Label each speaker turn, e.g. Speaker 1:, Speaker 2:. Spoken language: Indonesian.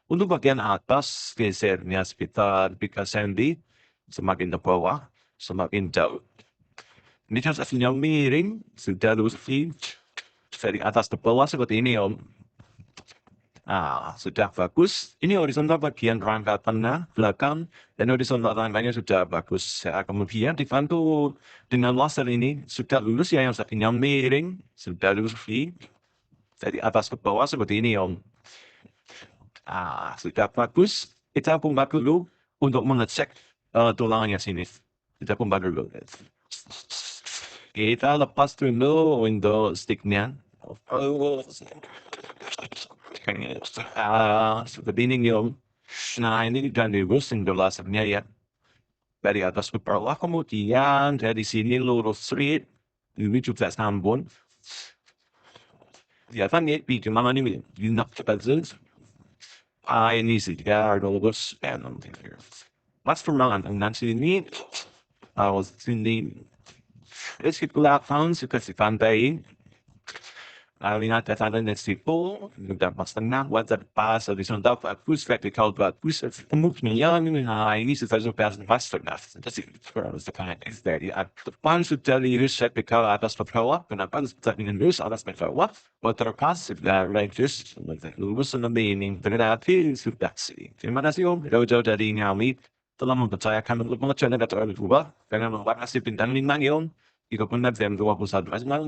Speaker 1: Untuk bagian atas, gesernya sekitar 3 cm. Semakin ke bawah, semakin jauh. Ini contohnya miring, sudah lurus dari atas ke bawah seperti ini, Om. Nah, sudah bagus. Ini horizontal bagian rangka tengah, belakang, dan horizontal rangkanya sudah bagus. Ya, kemudian dibantu dengan laser ini, sudah lurus ya, yang satunya miring, sudah lurus dari atas ke bawah seperti ini, Om. Ah, sudah bagus. Kita buka dulu untuk mengecek tulangnya sini. Kita buka dulu. Kita lepas dulu untuk sticknya. Seperti ini, Om. Nah, ini udah lurus untuk lasernya ya. Dari atas ke bawah, kemudian dari sini lurus straight. Ini juga sambung. Kelihatan ya, di mana nih? Di nak ini sih ya, lurus dan mas permangan ang sini was sini es kelihatan suka si pantai lihat datang dari situ udah pas tenang wajar pas horizontal bagus vertikal bagus kemudian ini sudah pas tengah jadi harus tekan dari depan sudah lurus vertikal atas ke bawah kenapa sudah dengan lurus atas ke bawah terkas sudah lurus lurus ini berarti sudah sih terima kasih Om jauh-jauh dari Ngawi telah mempercayakan untuk mengecek data berubah dengan membatasi bintang 5 Om. Itu pun dari jam 21 malam